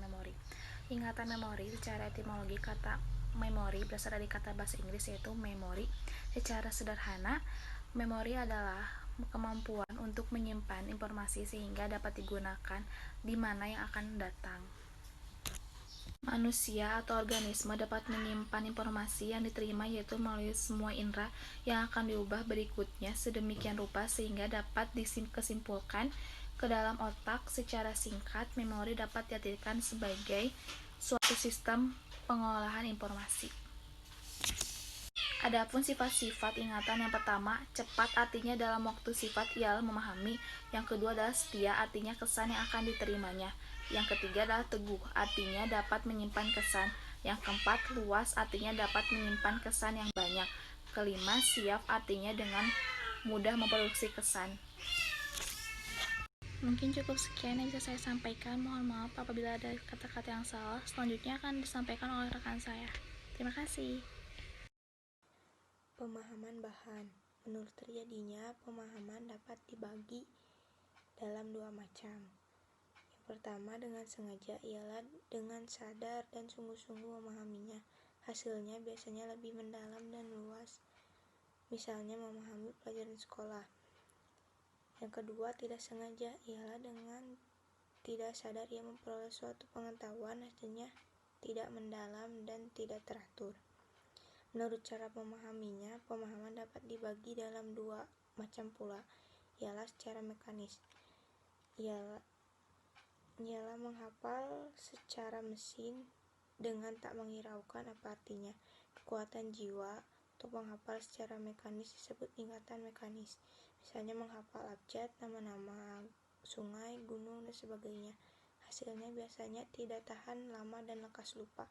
memori. Ingatan memori secara etimologi kata memori berasal dari kata bahasa Inggris yaitu memory. Secara sederhana, memori adalah kemampuan untuk menyimpan informasi sehingga dapat digunakan di mana yang akan datang. Manusia atau organisme dapat menyimpan informasi yang diterima yaitu melalui semua indera yang akan diubah berikutnya sedemikian rupa sehingga dapat disimpulkan ke dalam otak. Secara singkat, memori dapat diartikan sebagai suatu sistem pengolahan informasi. Adapun sifat-sifat ingatan, yang pertama, cepat artinya dalam waktu. Sifat ialah memahami. Yang kedua adalah setia, artinya kesan yang akan diterimanya. Yang ketiga adalah teguh, artinya dapat menyimpan kesan. Yang keempat, luas, artinya dapat menyimpan kesan yang banyak. Kelima, siap, artinya dengan mudah memproduksi kesan. Mungkin cukup sekian yang bisa saya sampaikan. Mohon maaf apabila ada kata-kata yang salah. Selanjutnya akan disampaikan oleh rekan saya. Terima kasih. Pemahaman bahan. Menurut terjadinya, pemahaman dapat dibagi dalam dua macam. Yang pertama, dengan sengaja, ialah dengan sadar dan sungguh-sungguh memahaminya. Hasilnya biasanya lebih mendalam dan luas, misalnya memahami pelajaran sekolah. Yang kedua, tidak sengaja, ialah dengan tidak sadar ia memperoleh suatu pengetahuan, hasilnya tidak mendalam dan tidak teratur. Menurut cara memahaminya, pemahaman dapat dibagi dalam dua macam pula, ialah secara mekanis, ialah menghafal secara mesin dengan tak menghiraukan apa artinya. Kekuatan jiwa untuk menghafal secara mekanis disebut ingatan mekanis, misalnya menghafal abjad, nama-nama sungai, gunung, dan sebagainya. Hasilnya biasanya tidak tahan lama dan lekas lupa.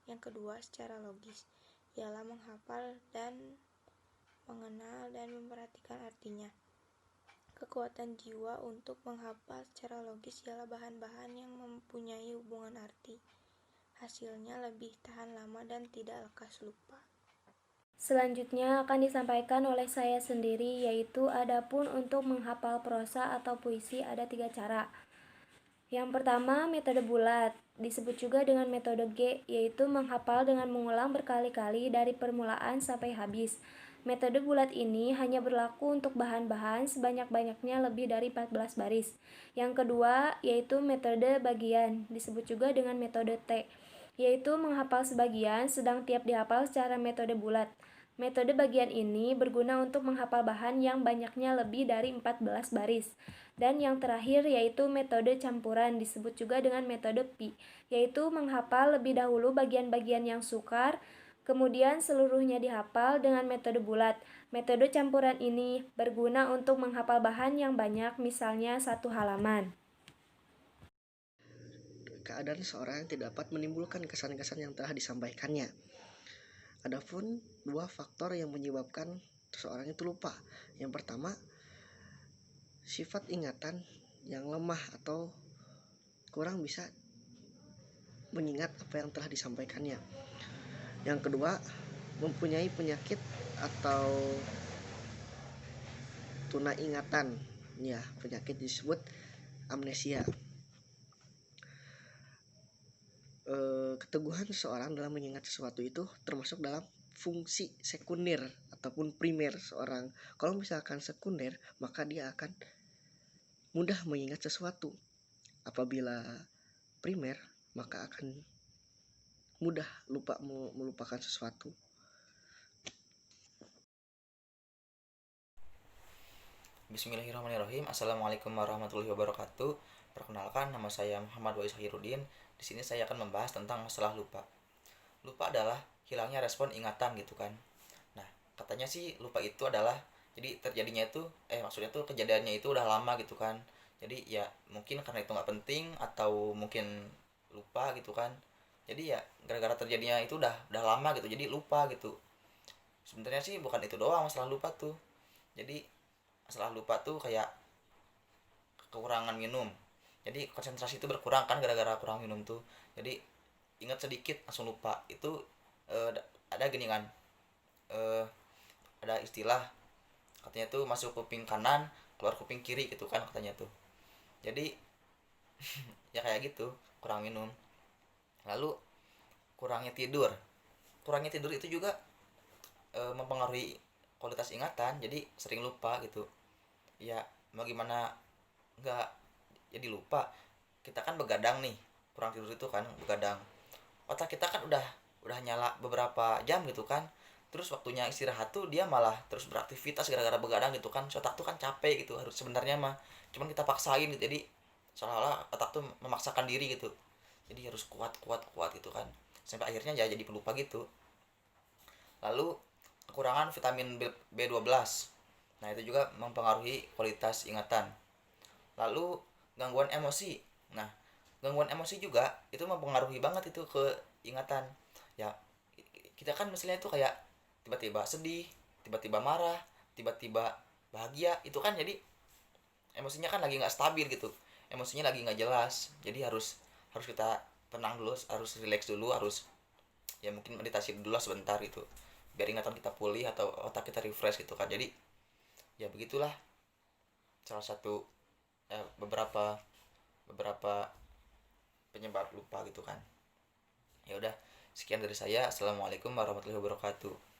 Yang kedua, secara logis, ialah menghafal dan mengenal dan memperhatikan artinya. Kekuatan jiwa untuk menghafal secara logis ialah bahan-bahan yang mempunyai hubungan arti. Hasilnya lebih tahan lama dan tidak lekas lupa. Selanjutnya akan disampaikan oleh saya sendiri, yaitu adapun untuk menghafal prosa atau puisi ada 3 cara. Yang pertama, metode bulat, disebut juga dengan metode G, yaitu menghafal dengan mengulang berkali-kali dari permulaan sampai habis. Metode bulat ini hanya berlaku untuk bahan-bahan sebanyak-banyaknya lebih dari 14 baris. Yang kedua, yaitu metode bagian, disebut juga dengan metode T, yaitu menghafal sebagian sedang tiap dihafal secara metode bulat. Metode bagian ini berguna untuk menghafal bahan yang banyaknya lebih dari 14 baris. Dan yang terakhir yaitu metode campuran, disebut juga dengan metode Pi, yaitu menghafal lebih dahulu bagian-bagian yang sukar, kemudian seluruhnya dihafal dengan metode bulat. Metode campuran ini berguna untuk menghafal bahan yang banyak, misalnya 1 halaman. Keadaan seorang yang tidak dapat menimbulkan kesan-kesan yang telah disampaikannya. Adapun dua faktor yang menyebabkan seseorang itu lupa. Yang pertama, sifat ingatan yang lemah atau kurang bisa mengingat apa yang telah disampaikannya. Yang kedua, mempunyai penyakit atau tuna ingatan. Ya, penyakit disebut amnesia. Keteguhan seseorang dalam mengingat sesuatu itu termasuk dalam fungsi sekunder ataupun primer seorang. Kalau misalkan sekunder, maka dia akan mudah mengingat sesuatu. Apabila primer, maka akan mudah melupakan sesuatu. Bismillahirrahmanirrahim. Assalamualaikum warahmatullahi wabarakatuh. Perkenalkan, nama saya Muhammad Wais Khairuddin. Di sini saya akan membahas tentang masalah lupa. Lupa adalah hilangnya respon ingatan gitu kan. Nah, katanya sih lupa itu adalah jadi terjadinya itu maksudnya tuh kejadiannya itu udah lama gitu kan. Jadi ya mungkin karena itu nggak penting atau mungkin lupa gitu kan. Jadi ya gara-gara terjadinya itu udah lama gitu. Jadi lupa gitu. Sebenarnya sih bukan itu doang masalah lupa tuh. Jadi masalah lupa tuh kayak kekurangan minum. Jadi konsentrasi itu berkurang kan gara-gara kurang minum tuh. Jadi ingat sedikit langsung lupa. Itu ada gini kan. Ada istilah katanya tuh masuk kuping kanan, keluar kuping kiri gitu kan katanya tuh. Jadi ya kayak gitu, kurang minum. Lalu kurangnya tidur itu juga mempengaruhi kualitas ingatan, jadi sering lupa gitu ya. Mau gimana nggak jadi lupa, kita kan begadang nih, kurang tidur itu kan begadang, otak kita kan udah nyala beberapa jam gitu kan, terus waktunya istirahat tuh dia malah terus beraktivitas gara-gara begadang gitu kan. Si otak tuh kan capek gitu harus sebenarnya mah, cuman kita paksain gitu, jadi seolah-olah otak tuh memaksakan diri gitu, jadi harus kuat kuat kuat gitu kan, sampai akhirnya ya jadi pelupa gitu. Lalu kekurangan vitamin B12, nah itu juga mempengaruhi kualitas ingatan. Lalu gangguan emosi, nah gangguan emosi juga itu mempengaruhi banget itu ke ingatan ya. Kita kan misalnya itu kayak tiba-tiba sedih, tiba-tiba marah, tiba-tiba bahagia, itu kan jadi emosinya kan lagi nggak stabil gitu, emosinya lagi nggak jelas, jadi harus harus kita tenang dulu, harus relax dulu, harus ya mungkin meditasi dulu lah sebentar gitu, biar ingatan kita pulih atau otak kita refresh gitu kan. Jadi ya begitulah salah satu beberapa beberapa penyebab lupa gitu kan. Ya udah, sekian dari saya. Assalamualaikum warahmatullahi wabarakatuh.